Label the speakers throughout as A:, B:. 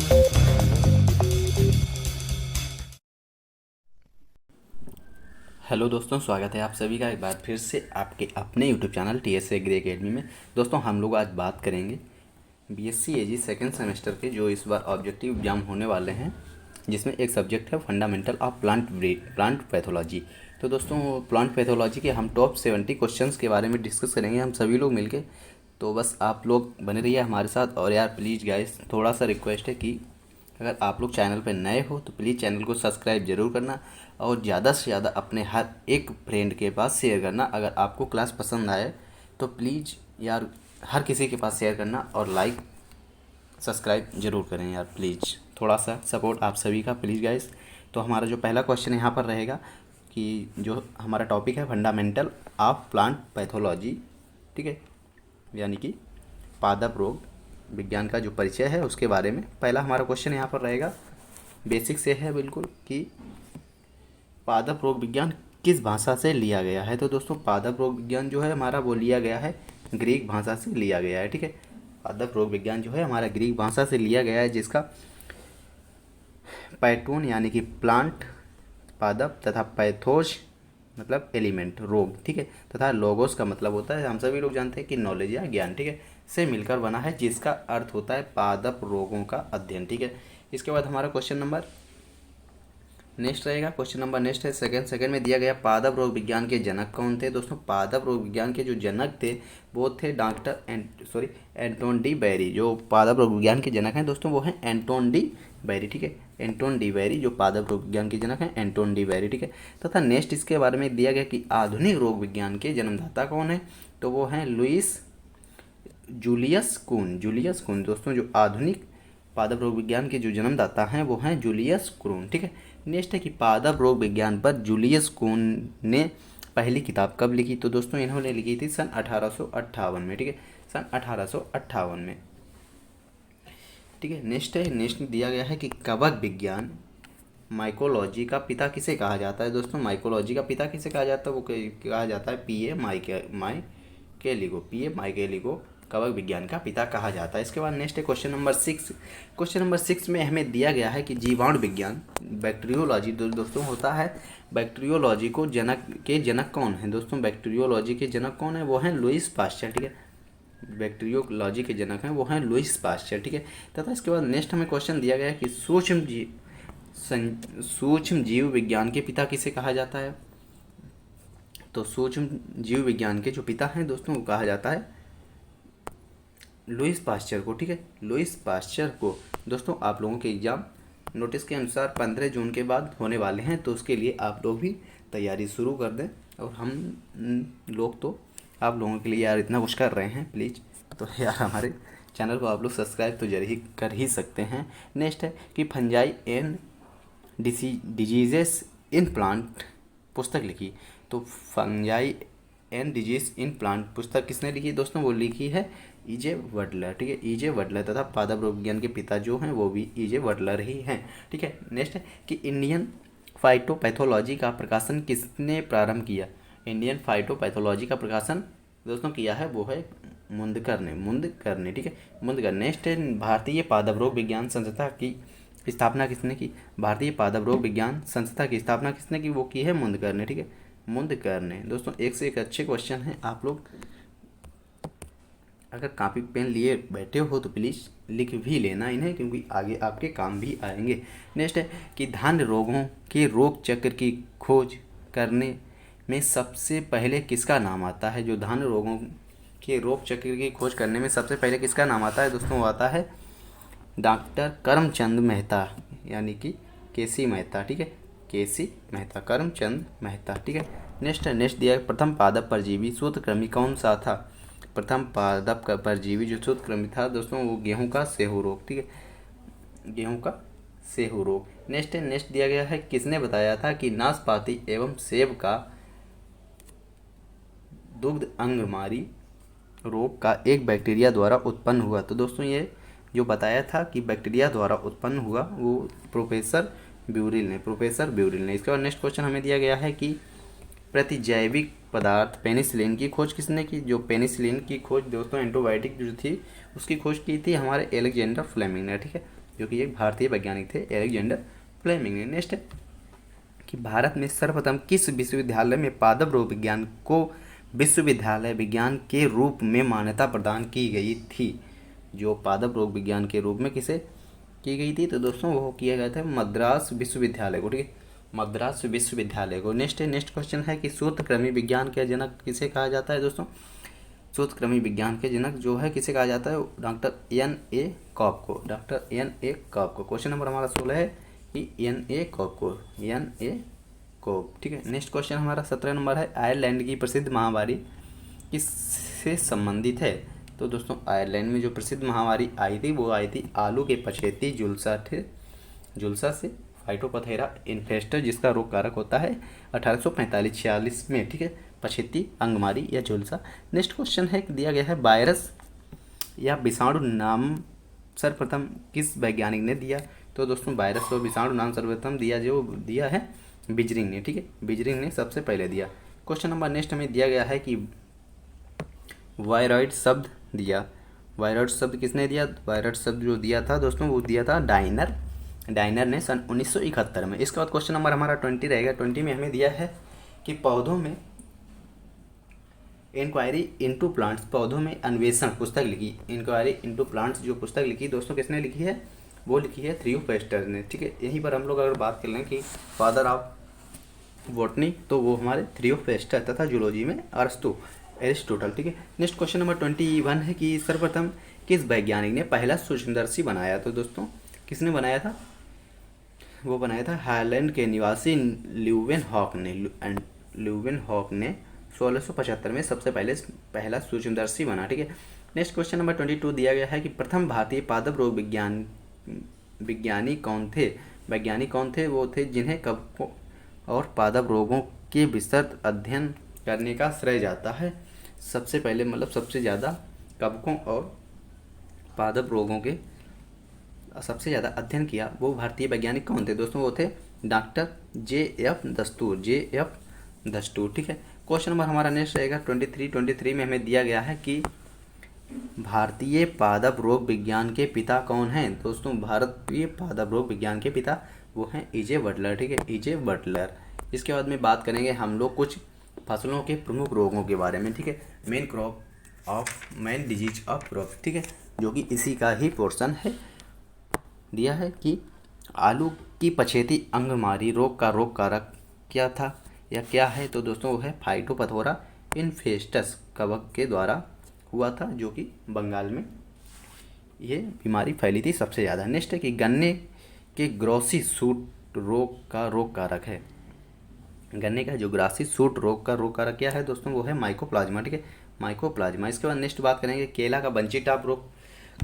A: Hello दोस्तों, स्वागत है आप सभी का एक बार फिर से आपके अपने YouTube channel TS agri academy में। दोस्तों, हम लोग आज बात करेंगे BSc AG सेकेंड सेमेस्टर के जो इस बार ऑब्जेक्टिव एग्जाम होने वाले हैं, जिसमें एक सब्जेक्ट है फंडामेंटल ऑफ प्लांट पैथोलॉजी। तो दोस्तों, प्लांट पैथोलॉजी के हम टॉप 70 क्वेश्चंस के बारे में डिस्कस करेंगे हम सभी लोग मिलके। तो बस आप लोग बने रहिए हमारे साथ। और यार प्लीज़ गाइस, थोड़ा सा रिक्वेस्ट है कि अगर आप लोग चैनल पर नए हो तो प्लीज़ चैनल को सब्सक्राइब ज़रूर करना और ज़्यादा से ज़्यादा अपने हर एक फ्रेंड के पास शेयर करना। अगर आपको क्लास पसंद आए तो प्लीज़ यार हर किसी के पास शेयर करना और लाइक सब्सक्राइब ज़रूर करें यार, प्लीज़ थोड़ा सा सपोर्ट आप सभी का प्लीज़ गाइस। तो हमारा जो पहला क्वेश्चन यहाँ पर रहेगा कि जो हमारा टॉपिक है फंडामेंटल ऑफ प्लांट पैथोलॉजी, ठीक है, यानी कि पादप रोग विज्ञान का जो परिचय है उसके बारे में पहला हमारा क्वेश्चन यहाँ पर रहेगा। बेसिक से है बिल्कुल कि पादप रोग विज्ञान किस भाषा से लिया गया है। तो दोस्तों, पादप रोग विज्ञान जो है हमारा वो लिया गया है ग्रीक भाषा से लिया गया है, ठीक है। पादप रोग विज्ञान जो है हमारा ग्रीक भाषा से लिया गया है, जिसका पैटून यानी कि प्लांट पादप तथा पैथोज मतलब एलिमेंट रोग, ठीक है, तथा लोगोस का मतलब होता है, हम सभी लोग जानते हैं कि नॉलेज या ज्ञान, ठीक है, से मिलकर बना है, जिसका अर्थ होता है पादप रोगों का अध्ययन, ठीक है। इसके बाद हमारा क्वेश्चन नंबर नेक्स्ट रहेगा। क्वेश्चन नंबर नेक्स्ट है सेकंड में दिया गया पादप रोग विज्ञान के जनक कौन थे। दोस्तों, पादप रोग विज्ञान के जो जनक थे वो थे एंटोन डी बैरी। जो पादप रोग विज्ञान के जनक हैं दोस्तों वो हैं एंटोन डी बैरी, ठीक है। एंटोन डी बैरी जो पादप रोग विज्ञान के जनक हैं, एंटोन डी बैरी, ठीक है। तथा नेक्स्ट इसके बारे में दिया गया कि आधुनिक रोग विज्ञान के जन्मदाता कौन है। तो वो हैं लुइस जूलियस कून। दोस्तों, जो आधुनिक पादप रोग विज्ञान के जो जन्मदाता हैं वो हैं जूलियस कून, ठीक है। नेक्स्ट है कि पादप रोग विज्ञान पर जूलियस कून ने पहली किताब कब लिखी। तो दोस्तों, इन्होंने लिखी थी सन 1858 में, ठीक है, सन 1858 में, ठीक है। नेक्स्ट दिया गया है कि कवक विज्ञान माइकोलॉजी का पिता किसे कहा जाता है। दोस्तों, माइकोलॉजी का पिता किसे कहा जाता है, वो कहा जाता है पीए माइकेलिगो कवक विज्ञान का पिता कहा जाता है। इसके बाद नेक्स्ट है क्वेश्चन नंबर 6 में हमें दिया गया है कि जीवाणु विज्ञान बैक्टीरियोलॉजी दोस्तों होता है। बैक्टीरियोलॉजी को जनक कौन है। दोस्तों, बैक्टीरियोलॉजी के जनक कौन है, वो हैं लुइस पाश्चर, ठीक है। बैक्टीरियोलॉजी के जनक हैं वो हैं लुइस पाश्चर, ठीक है। तथा इसके बाद नेक्स्ट हमें क्वेश्चन दिया गया है कि सूक्ष्म जीव विज्ञान के पिता किसे कहा जाता है। तो सूक्ष्म जीव विज्ञान के जो पिता हैं दोस्तों वो कहा जाता है लुइस पाश्चर को, ठीक है, लुइस पाश्चर को। दोस्तों, आप लोगों के एग्ज़ाम नोटिस के अनुसार 15 जून के बाद होने वाले हैं, तो उसके लिए आप लोग भी तैयारी शुरू कर दें। और हम लोग तो आप लोगों के लिए यार इतना कुछ कर रहे हैं, प्लीज़ तो यार हमारे चैनल को आप लोग सब्सक्राइब तो जरूर कर ही सकते हैं। नेक्स्ट है कि fungi and diseases in plant पुस्तक लिखी। तो fungi and disease in plant पुस्तक किसने लिखी। दोस्तों, वो लिखी है ईजे वडलर, ठीक है, ईजे वडलर। तथा पादप रोग विज्ञान के पिता जो हैं वो भी ईजे वडलर ही हैं, ठीक है। नेक्स्ट है कि इंडियन फाइटोपैथोलॉजी का प्रकाशन किसने प्रारंभ किया। इंडियन फाइटोपैथोलॉजी का प्रकाशन दोस्तों किया है वो है मुंदकर ने, ठीक है, मुंदकर। नेक्स्ट है भारतीय पादप रोग विज्ञान संस्था की स्थापना किसने की। भारतीय पादप रोग विज्ञान संस्था की स्थापना किसने की, वो की है मुंदकर ने, ठीक है, मुंदकर ने। दोस्तों, एक से एक अच्छे क्वेश्चन हैं, आप लोग अगर कॉपी पेन लिए बैठे हो तो प्लीज़ लिख भी लेना इन्हें, क्योंकि आगे आपके काम भी आएंगे। नेक्स्ट है कि धान्य रोगों के रोग चक्र की खोज करने में सबसे पहले किसका नाम आता है। जो धान्य रोगों के रोग चक्र की खोज करने में सबसे पहले किसका नाम आता है दोस्तों, वो आता है डॉक्टर करमचंद मेहता, यानी कि केसी मेहता, ठीक है, केसी मेहता, करमचंद मेहता, ठीक है। नेक्स्ट दिया प्रथम पादप परजीवी सूत्रकृमि कौन सा था। प्रथम पादप का परजीवी जो सूत्रकृमि था दोस्तों वो गेहूं का सेहू रोग, ठीक है, गेहूं का सेहू रोग। नेक्स्ट दिया गया है किसने बताया था कि नाशपाती एवं सेब का दुग्ध अंगमारी रोग का एक बैक्टीरिया द्वारा उत्पन्न हुआ। तो दोस्तों, ये जो बताया था कि बैक्टीरिया द्वारा उत्पन्न हुआ वो प्रोफेसर ब्यूरिल ने। इसके बाद नेक्स्ट क्वेश्चन हमें दिया गया है कि प्रतिजैविक पदार्थ पेनिसिलिन की खोज किसने की। जो पेनिसिलिन की खोज दोस्तों एंटीबायोटिक जो थी उसकी खोज की थी हमारे एलेक्जेंडर फ्लेमिंग ने, ठीक है, जो कि एक भारतीय वैज्ञानिक थे, अलेक्जेंडर फ्लेमिंग ने। नेक्स्ट है कि भारत में सर्वप्रथम किस विश्वविद्यालय में पादप रोग विज्ञान को विश्वविद्यालय विज्ञान के रूप में मान्यता प्रदान की गई थी? जो पादप रोग विज्ञान के रूप में किसे की गई थी, तो दोस्तों वो किया गया था मद्रास विश्वविद्यालय को। ठीक है, मद्रास विश्वविद्यालय को। नेक्स्ट क्वेश्चन है कि सूत्रकृमि विज्ञान के जनक किसे कहा जाता है? दोस्तों सूत्रकृमि विज्ञान के जनक जो है किसे कहा जाता है? Doctor N.A. कॉप को। Doctor N.A. कॉप को। क्वेश्चन नंबर हमारा 16 है कि N.A. कॉप को। N.A. कॉप। ठीक है। नेक्स्ट क्वेश्चन हमारा 17 नंबर है, आयरलैंड की प्रसिद्ध महामारी किससे संबंधित है? तो दोस्तों आयरलैंड में जो प्रसिद्ध महामारी आई थी वो आई थी आलू के पछेती जुलसा से फाइटोपथेरा इन्फेस्टर, जिसका रोग कारक होता है 1845-46 में। ठीक है, पछेती, अंगमारी या झुलसा। नेक्स्ट क्वेश्चन है दिया गया है, वायरस या विषाणु नाम सर्वप्रथम किस वैज्ञानिक ने दिया? तो दोस्तों वायरस और विषाणु नाम सर्वप्रथम दिया है बिजरिंग ने। ठीक है, बिजरिंग ने सबसे पहले दिया। क्वेश्चन नंबर नेक्स्ट हमें दिया गया है कि वायरॉइड शब्द दिया। वायरॉइड शब्द किसने दिया? वायरॉइड शब्द जो दिया था दोस्तों वो दिया था डाइनर ने सन 1971 में। इसके बाद क्वेश्चन नंबर हमारा 20 रहेगा। 20 में हमें दिया है कि पौधों में इंक्वायरी इनटू प्लांट्स, पौधों में अन्वेषण पुस्तक लिखी। इंक्वायरी इनटू प्लांट्स जो पुस्तक लिखी दोस्तों किसने लिखी है? वो लिखी है थियोफ्रेस्टस ने। ठीक है, यहीं पर हम लोग अगर बात कर लें कि फादर ऑफ बॉटनी तो वो हमारे थियोफ्रेस्टस तथा जूलॉजी में एरिस्टोटल। ठीक है। नेक्स्ट क्वेश्चन नंबर 21 है कि सर्वप्रथम किस वैज्ञानिक ने पहला सूक्ष्मदर्शी बनाया? तो दोस्तों किसने बनाया था? वो बनाया था हालैंड के निवासी ल्यूवेनहॉक ने 1675 में सबसे पहला सूक्ष्मदर्शी बना। ठीक है। नेक्स्ट क्वेश्चन नंबर 22 दिया गया है कि प्रथम भारतीय पादप रोग वैज्ञानिक कौन थे? वो थे जिन्हें कवकों और पादप रोगों के विस्तृत अध्ययन करने का श्रेय जाता है। सबसे पहले सबसे ज़्यादा कवकों और पादप रोगों के सबसे ज़्यादा अध्ययन किया वो भारतीय वैज्ञानिक कौन थे? दोस्तों वो थे डॉक्टर J.F. दस्तूर। ठीक है। क्वेश्चन नंबर हमारा नेक्स्ट रहेगा 23 में हमें दिया गया है कि भारतीय पादप रोग विज्ञान के पिता कौन हैं? दोस्तों भारतीय पादप रोग विज्ञान के पिता वो हैं E.J. बटलर। ठीक है, E.J. बटलर। इसके बाद में बात करेंगे हम लोग कुछ फसलों के प्रमुख रोगों के बारे में। ठीक है, मेन डिजीज ऑफ क्रॉप। ठीक है, जो कि इसी का ही पोर्शन है। दिया है कि आलू की पछेती अंगमारी रोग का रोग कारक क्या था या क्या है? तो दोस्तों वो है फाइटोपथोरा इन्फेस्टस कवक के द्वारा हुआ था, जो कि बंगाल में ये बीमारी फैली थी सबसे ज़्यादा। नेक्स्ट है कि गन्ने के ग्रॉसी सूट रोग का रोग कारक है। गन्ने का जो ग्रासी सूट रोग का रोग कारक क्या है दोस्तों? वो है माइकोप्लाज्मा। ठीक है, माइकोप्लाज्मा। इसके बाद नेक्स्ट बात करेंगे केला का बंची टाप रोग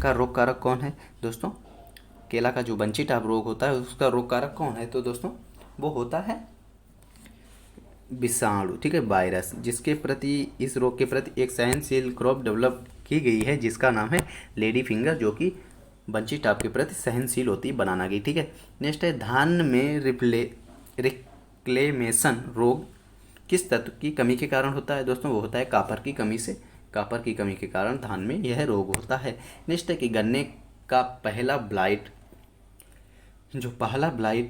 A: का रोग कारक कौन है? दोस्तों केला का जो बंची टाप रोग होता है उसका रोग कारक कौन है? तो दोस्तों वो होता है विषाणु। ठीक है, वायरस, जिसके प्रति इस रोग के प्रति एक सहनशील क्रॉप डेवलप की गई है जिसका नाम है लेडी फिंगर, जो कि बंची टाप के प्रति सहनशील होती है बनाना की। ठीक है। नेक्स्ट है धान में रिक्लेमेशन रोग किस तत्व की कमी के कारण होता है? दोस्तों वो होता है कापर की कमी के कारण धान में यह रोग होता है। नेक्स्ट है कि गन्ने का पहला ब्लाइट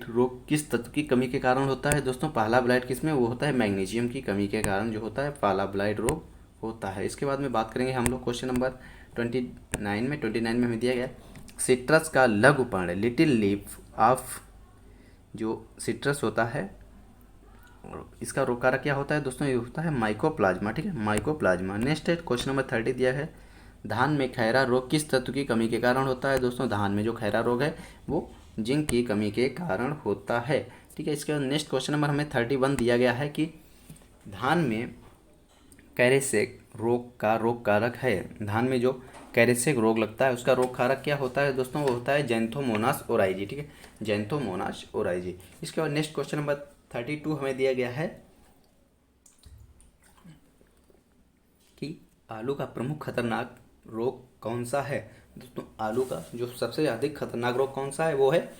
A: रोग किस तत्व की कमी के कारण होता है? दोस्तों पहला ब्लाइट किसमें? वो होता है मैग्नीशियम की कमी के कारण जो होता है पहला ब्लाइट रोग होता है। इसके बाद में बात करेंगे हम लोग क्वेश्चन नंबर 29 में हमें दिया गया सिट्रस का लघु पर्ण लिटिल लीफ ऑफ जो सिट्रस होता है इसका रोग कारक क्या होता है? दोस्तों ये होता है माइकोप्लाज्मा। ठीक है, माइकोप्लाज्मा। नेक्स्ट है क्वेश्चन नंबर 30 दिया है धान में खैरा रोग किस तत्व की कमी के कारण होता है? दोस्तों धान में जो खैरा रोग है वो जिंक की कमी के कारण होता है। ठीक है। इसके बाद नेक्स्ट क्वेश्चन नंबर हमें 31 दिया गया है कि धान में कैरेसेक रोग का रोग कारक है। धान में जो कैरेसेक रोग लगता है उसका रोग कारक क्या होता है? दोस्तों वो होता है जैंथोमोनास ओराइजी। ठीक है, जैंथोमोनास ओराइजी। इसके बाद नेक्स्ट क्वेश्चन नंबर 32 हमें दिया गया है कि आलू का प्रमुख खतरनाक रोग कौन सा है? दोस्तों आलू का जो सबसे अधिक खतरनाक रोग कौन सा है? वो है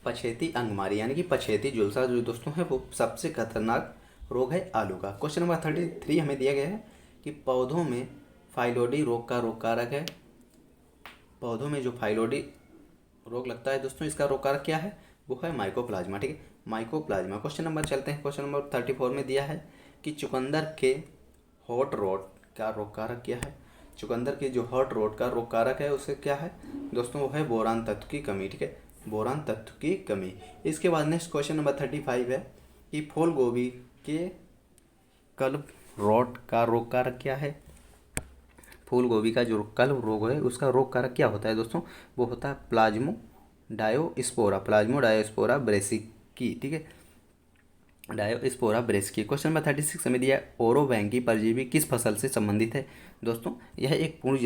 A: पछेती अंगमारी यानी कि पछेती झुलसा जो दोस्तों है वो सबसे खतरनाक रोग है आलू का। क्वेश्चन नंबर 33 हमें दिया गया है कि पौधों में फाइलोडी रोग का रोग कारक है। पौधों में जो फाइलोडी रोग लगता है दोस्तों, इसका रोग कारक क्या है, वो है माइकोप्लाज्मा। ठीक है, माइकोप्लाज्मा। क्वेश्चन नंबर चलते हैं, क्वेश्चन नंबर 34 में दिया है कि चुकंदर के हॉट रॉट का रोग कारक क्या है। चुकंदर के जो हॉट रॉट का रोग कारक है उसे क्या है दोस्तों, वो है बोरान तत्व की कमी। ठीक है, बोरान तत्व की कमी। इसके बाद नेक्स्ट क्वेश्चन नंबर 35 है कि फूल गोभी के कल्प रॉट का रोग कारक क्या है। फूल गोभी का जो कल्प रोग है उसका रोग कारक क्या होता है दोस्तों, वो होता है प्लाज्मो डायोस्पोरा, प्लाज्मो डायोस्पोरा ब्रेसिकी। ठीक है, डायोस्पोरा ब्रेसिकी। क्वेश्चन नंबर 36 में दिया ओरोवैंकी परजीवी किस फसल से संबंधित है दोस्तों, यह एक पूर्ण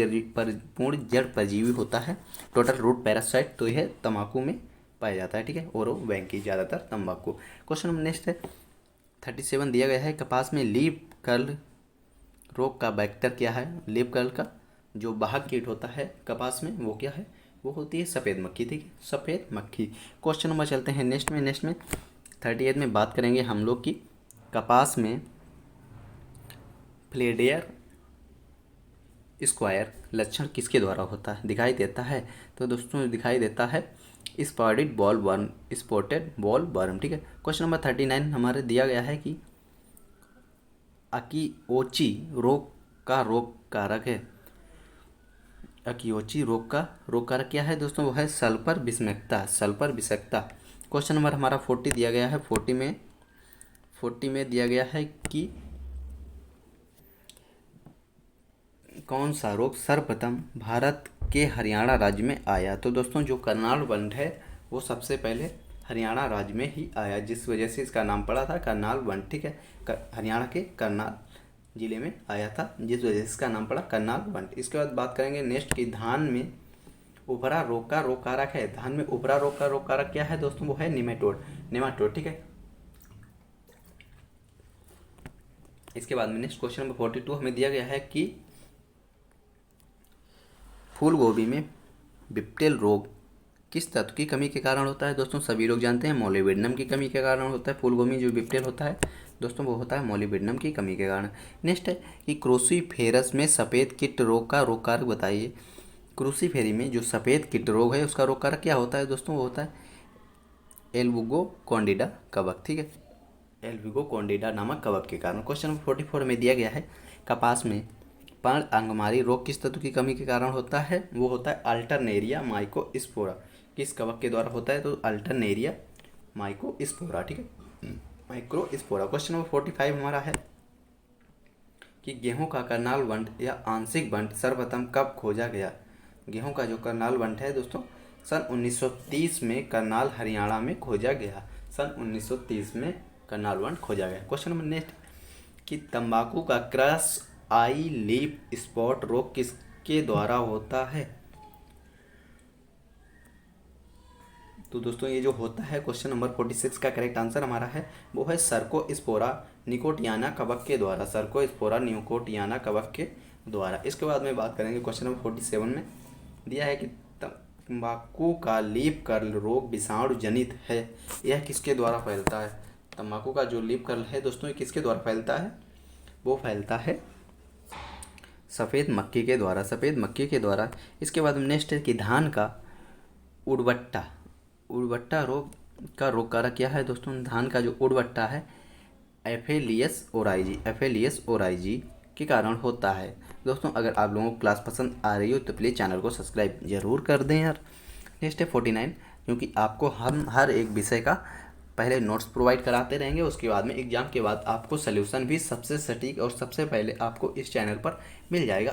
A: जड़ परजीवी होता है, टोटल रूट पैरासाइट, तो यह तंबाकू में पाया जाता है। ठीक है, ओरोवैंकी ज़्यादातर तंबाकू। क्वेश्चन नंबर नेक्स्ट है 37 दिया गया है कपास में लीफ कर्ल रोग का वेक्टर क्या है। लीफ कर्ल का जो वाहक कीट होता है कपास में वो क्या है, वो होती है सफ़ेद मक्खी। ठीक है, सफ़ेद मक्खी। क्वेश्चन नंबर चलते हैं नेक्स्ट में 38 में बात करेंगे हम लोग की कपास में फ्लेडियर स्क्वायर लक्षण किसके द्वारा होता है, दिखाई देता है तो दोस्तों दिखाई देता है स्पॉटेड बॉल वर्म। ठीक है, क्वेश्चन नंबर 39 हमारे दिया गया है कि अकिओची रोग का रोग कारक है। अकिओची रोग का रोग कारक क्या है दोस्तों, वो है सल्फर विषाक्तता। क्वेश्चन नंबर हमारा 40 दिया गया है। 40 में दिया गया है कि कौन सा रोग सर्वप्रथम भारत के हरियाणा राज्य में आया। तो दोस्तों जो करनाल वंट है वो सबसे पहले हरियाणा राज्य में ही आया, जिस वजह से इसका नाम पड़ा था करनाल वंट। ठीक है, हरियाणा के करनाल जिले में आया था, जिस वजह से इसका नाम पड़ा करनाल वंट। इसके बाद बात करेंगे नेक्स्ट की धान में उभरा रोग का रोग कारक है। धान में उभरा रोग का रोग कारक क्या है दोस्तों, वो है नेमाटोड। ठीक है, इसके बाद में नेक्स्ट क्वेश्चन नंबर 42 हमें दिया गया है कि फूल गोभी में विप्टेल रोग किस तत्व की कमी के कारण होता है दोस्तों, सभी लोग जानते हैं मोलिब्डेनम की कमी के कारण होता है। फूल गोभी में जो विप्टेल होता है दोस्तों वो होता है मोलिब्डेनम की कमी के कारण। नेक्स्ट है कि क्रूसीफेरस में सफ़ेद कीट रोग का रोग कारक बताइए। क्रूसीफेरी में जो सफ़ेद कीट रोग है उसका रोग कारक क्या होता है दोस्तों, वो होता है एल्बुगो कॉन्डिडा कवक। ठीक है, एल्बुगो कॉन्डिडा नामक कवक के कारण। क्वेश्चन नंबर 44 में दिया गया है कपास में पर्ण अंगमारी रोग किस तत्व की कमी के कारण होता है, वो होता है अल्टरनेरिया माइकोस्पोरा। किस कवक के द्वारा होता है, तो अल्टरनेरिया माइकोस्पोरा। ठीक है, माइक्रोस्पोरा। क्वेश्चन नंबर 45 हमारा है कि गेहूं का करनाल वंट या आंशिक वंट सर्वप्रथम कब खोजा गया। गेहूं का जो करनाल वंट है दोस्तों सन 1930 में करनाल हरियाणा में खोजा गया। सन 1930 में करनाल वंट खोजा गया। क्वेश्चन नंबर नेक्स्ट कि तंबाकू का क्रश आई लीफ स्पॉट रोग किसके द्वारा होता है। तो दोस्तों ये जो होता है क्वेश्चन नंबर 46 का करेक्ट आंसर हमारा है वो है सर्कोस्पोरा निकोटियाना कवक के द्वारा, सर्कोस्पोरा निकोटियाना कवक के द्वारा। इसके बाद में बात करेंगे क्वेश्चन नंबर 47 में दिया है कि तंबाकू का लीफ कर्ल रोग विषाणु जनित है, यह किसके द्वारा फैलता है। तंबाकू का जो लीफ कर्ल है दोस्तों ये किसके द्वारा फैलता है, वो फैलता है सफ़ेद मक्खी के द्वारा। इसके बाद नेक्स्ट है कि धान का उड़वट्टा रोग का रोग कारक क्या है दोस्तों, धान का जो उड़वट्टा है एफेलियस ओराइजी के कारण होता है। दोस्तों अगर आप लोगों को क्लास पसंद आ रही हो तो प्लीज़ चैनल को सब्सक्राइब जरूर कर दें यार। नेक्स्ट है 49, क्योंकि आपको हम हर एक विषय का पहले नोट्स प्रोवाइड कराते रहेंगे, उसके बाद में एग्जाम के बाद आपको सल्यूशन भी सबसे सटीक और सबसे पहले आपको इस चैनल पर मिल जाएगा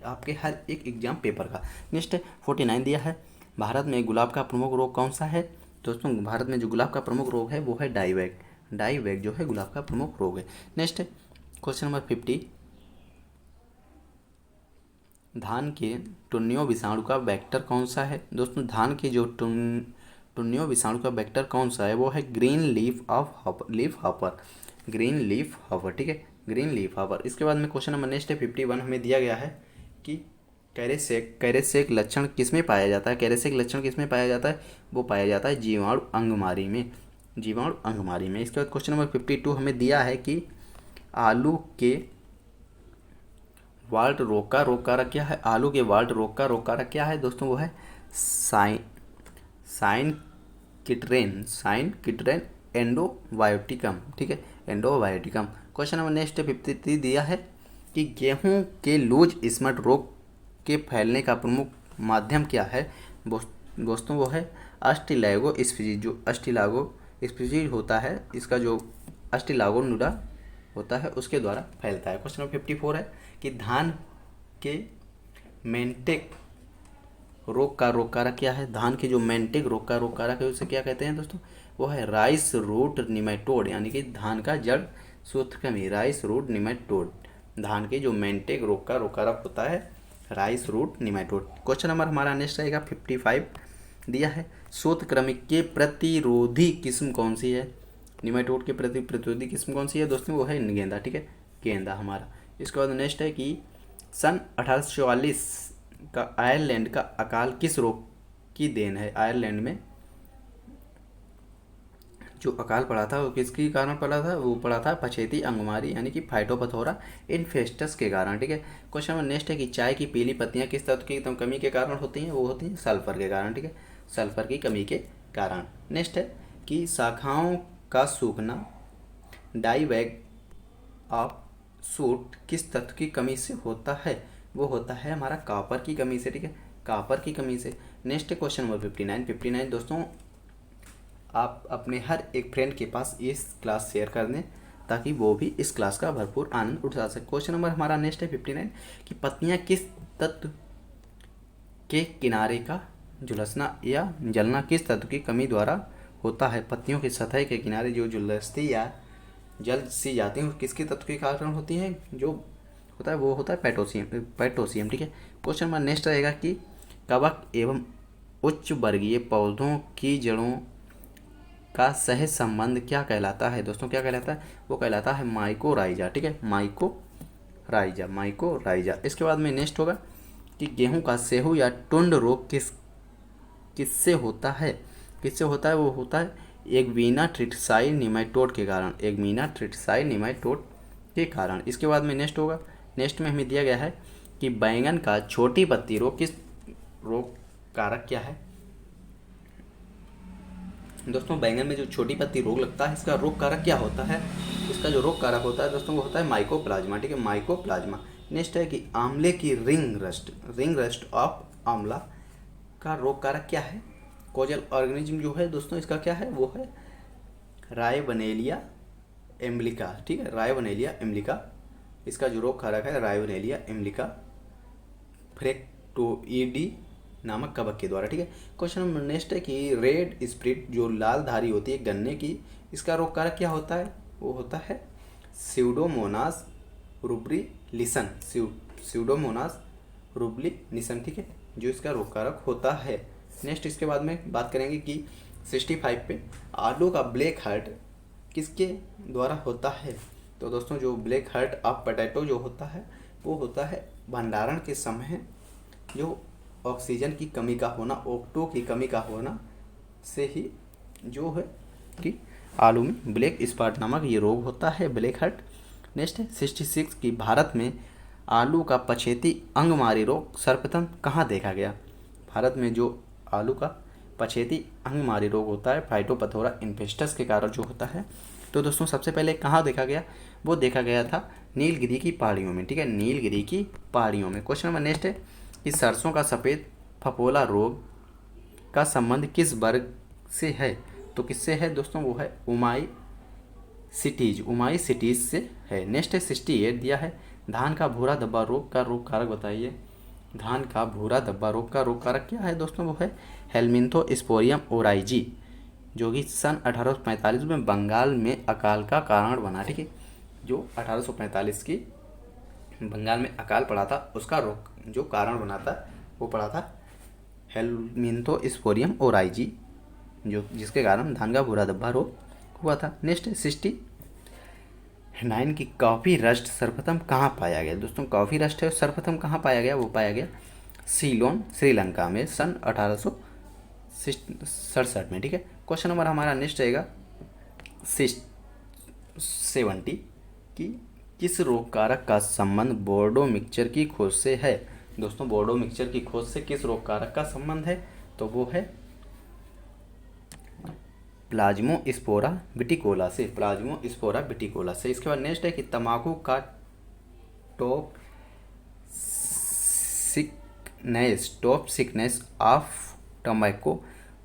A: आपके हर एक एग्जाम पेपर का। नेक्स्ट 49 दिया है भारत में गुलाब का प्रमुख रोग कौन सा है दोस्तों, भारत में जो गुलाब का प्रमुख रोग है वो है डाईवैक जो है गुलाब का प्रमुख रोग है। नेक्स्ट क्वेश्चन नंबर 50 धान के टुन्नियों विषाणु का वेक्टर कौन सा है दोस्तों, धान के जो टुन्नियों विषाणु का वेक्टर कौन सा है, वो है ग्रीन लीफ हॉपर। ठीक है, ग्रीन लीफ हॉपर। इसके बाद में क्वेश्चन नंबर नेक्स्ट है 51 हमें दिया गया है कि कैरेसेक लक्षण किस में पाया जाता है, वो पाया जाता है जीवाणु अंगमारी में। इसके बाद क्वेश्चन नंबर 52 हमें दिया है कि आलू के वाल्ट रोग का रोग कारक क्या है। आलू के वाल्ट रोग का रोग कारक क्या है दोस्तों, वो है साइन किट्रेन एंडोबायोटिकम, ठीक है, एंडोबायोटिकम। क्वेश्चन नंबर नेक्स्ट 53 दिया है कि गेहूं के लूज स्पॉट रोग के फैलने का प्रमुख माध्यम क्या है। दोस्तों वो है अस्टिलागो स्पीसीज। जो अस्टिलागो स्पीसीज होता है, इसका जो अस्टिलागो नूडा होता है उसके द्वारा फैलता है। क्वेश्चन नंबर 54 है कि धान के मेंटेक रोग का रोग कारक क्या है। धान के जो मेंटेक रोग का रोग कारक है उसे क्या कहते हैं दोस्तों, वो है राइस रूट निमेटोड, यानी कि धान का जड़ सूत्रकृमि, राइस रूट निमेटोड। धान के जो मेंटेक रोग का रोग कारक होता है rice root nematode. Question number हमारा नेक्स्ट रहेगा 55 दिया है सूत्रकृमि के प्रतिरोधी किस्म कौन सी है। निमेटोड के प्रतिरोधी किस्म कौन सी है दोस्तों, वो है गेंदा, ठीक है, गेंदा हमारा। इसके बाद नेक्स्ट है कि सन 1844 का आयरलैंड का अकाल किस रोग की देन है। आयरलैंड में जो अकाल पड़ा था वो किसके कारण पड़ा था, वो पड़ा था पछेती अंगमारी यानी कि फाइटोपथोरा इन्फेस्टस के कारण, ठीक है। क्वेश्चन नंबर नेक्स्ट है कि चाय की पीली पत्तियां किस तत्व की कमी के कारण होती हैं, वो होती हैं सल्फर के कारण, ठीक है, सल्फर की कमी के कारण। नेक्स्ट है कि शाखाओं का सूखना डाईवैग ऑफ सूट किस तत्व की कमी से होता है, वो होता है हमारा कॉपर की कमी से, ठीक है, कॉपर की कमी से। नेक्स्ट क्वेश्चन नंबर 59 दोस्तों आप अपने हर एक फ्रेंड के पास इस क्लास शेयर कर दें ताकि वो भी इस क्लास का भरपूर आनंद उठा सके। क्वेश्चन नंबर हमारा नेक्स्ट है 59 कि पत्तियां किस तत्व के किनारे का झुलसना या जलना किस तत्व की कमी द्वारा होता है। पत्तियों की सतह के किनारे जो झुलसती या जल सी जाती हैं किसके तत्व के कारण होती हैं, जो होता है वो होता है पैटोसियम, ठीक है। क्वेश्चन नंबर नेक्स्ट रहेगा कि कवक एवं उच्च वर्गीय पौधों की जड़ों का सहज संबंध क्या कहलाता है दोस्तों, क्या कहलाता है, वो कहलाता है माइकोराइजा, ठीक है, माइकोराइजा। इसके बाद में नेक्स्ट होगा कि गेहूं का सेहू या टुंड रोग किससे होता है, वो होता है एगवीना ट्रिटिसाई निमेटोड के कारण, इसके बाद में नेक्स्ट होगा, नेक्स्ट में हमें दिया गया है कि बैंगन का छोटी पत्ती रोग किस रोग कारक क्या है। दोस्तों बैंगन में जो छोटी पत्ती रोग लगता है इसका रोग कारक क्या होता है, इसका जो रोग कारक होता है दोस्तों वो होता है माइकोप्लाज्मा, ठीक है, माइकोप्लाज्मा। नेक्स्ट है कि आंवले की रिंग रस्ट ऑफ आंवला का रोग कारक क्या है। कोजल ऑर्गेनिज्म जो है दोस्तों इसका क्या है, वो है रायबनेलिया एम्ब्लिका, ठीक है, रायबनेलिया एम्ब्लिका। इसका जो रोग कारक है रायबनेलिया एम्ब्लिका फ्रेक्टोइडी नामक कवक के द्वारा, ठीक है। क्वेश्चन नंबर नेक्स्ट है कि रेड स्प्रिट जो लाल धारी होती है गन्ने की, इसका रोग कारक क्या होता है, वो होता है स्यूडोमोनास रूब्रिलिसन, ठीक है, जो इसका रोग कारक होता है। नेक्स्ट इसके बाद में बात करेंगे कि 65 पे आलू का ब्लैक हार्ट किसके द्वारा होता है। तो दोस्तों जो ब्लैक हार्ट ऑफ पोटैटो जो होता है वो होता है भंडारण के समय जो ऑक्सीजन की कमी का होना, O2 की कमी का होना से ही जो है कि आलू में ब्लैक स्पॉट नामक ये रोग होता है, ब्लैक हार्ट। नेक्स्ट है 66 की भारत में आलू का पछेती अंगमारी रोग सर्वप्रथम कहाँ देखा गया। भारत में जो आलू का पछेती अंगमारी रोग होता है फाइटोपथोरा इन्फेस्टस के कारण जो होता है, तो दोस्तों सबसे पहले कहाँ देखा गया, वो देखा गया था नीलगिरी की पहाड़ियों में, ठीक है, नीलगिरी की पहाड़ियों में। क्वेश्चन नंबर नेक्स्ट है कि सरसों का सफ़ेद फफोला रोग का संबंध किस वर्ग से है, तो किससे है दोस्तों, वो है उमाइसिटीज से है। नेक्स्ट है 68 दिया है धान का भूरा धब्बा रोग का रोग कारक बताइए। धान का भूरा धब्बा रोग का रोग कारक क्या है दोस्तों, वो है हेलमिंथोस्पोरियम ओराइजी, जो कि सन 1845 में बंगाल में अकाल का कारण बना, ठीक है, जो 1845 की बंगाल में अकाल पड़ा था उसका रोग जो कारण बना था वो पड़ा था हेलमिंथोस्पोरियम ओराइजी, जो जिसके कारण धान का भूरा धब्बा रोग हुआ था। नेक्स्ट 69 की कॉफ़ी रस्ट सर्वप्रथम कहाँ पाया गया। दोस्तों कॉफ़ी रस्ट है सर्वप्रथम कहाँ पाया गया, वो पाया गया सीलोन श्रीलंका में सन 1867 में, ठीक है। क्वेश्चन नंबर हमारा नेक्स्ट रहेगा 70 की किस रोग कारक का संबंध बोर्डो मिक्सचर की खोज से है। दोस्तों बोर्डो मिक्सचर की खोज से किस रोग कारक का संबंध है, तो वो है प्लाज्मोस्पोरा विटिकोला से, प्लाज्मोस्पोरा विटिकोला से। इसके बाद नेक्स्ट है कि तंबाकू का टॉक्सिकनेस ऑफ टोबैको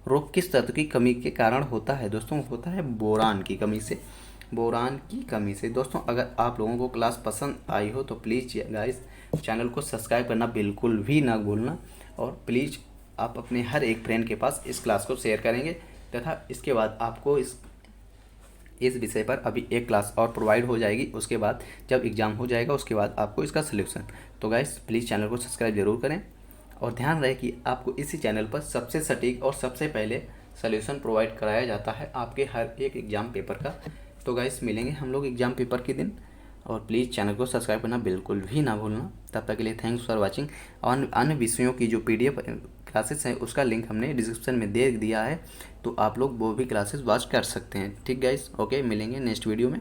A: रोग किस तत्व की कमी के कारण होता है? दोस्तों होता है बोरान की कमी से, बोरान की कमी से। दोस्तों अगर आप लोगों को क्लास पसंद आई हो तो प्लीज़ गाइस चैनल को सब्सक्राइब करना बिल्कुल भी ना भूलना, और प्लीज़ आप अपने हर एक फ्रेंड के पास इस क्लास को शेयर करेंगे, तथा इसके बाद आपको इस विषय पर अभी एक क्लास और प्रोवाइड हो जाएगी। उसके बाद जब एग्ज़ाम हो जाएगा उसके बाद आपको इसका सलूशन। तो गाइस प्लीज़ चैनल को सब्सक्राइब जरूर करें, और ध्यान रहे कि आपको इसी चैनल पर सबसे सटीक और सबसे पहले सलूशन प्रोवाइड कराया जाता है आपके हर एक एग्ज़ाम पेपर का। तो गाइस मिलेंगे हम लोग एग्ज़ाम पेपर के दिन, और प्लीज़ चैनल को सब्सक्राइब करना बिल्कुल भी ना भूलना। तब तक के लिए थैंक्स फॉर वाचिंग। और अन्य विषयों की जो PDF क्लासेस हैं उसका लिंक हमने डिस्क्रिप्शन में दे दिया है, तो आप लोग वो भी क्लासेस वॉच कर सकते हैं। ठीक गाइस, ओके, मिलेंगे नेक्स्ट वीडियो में।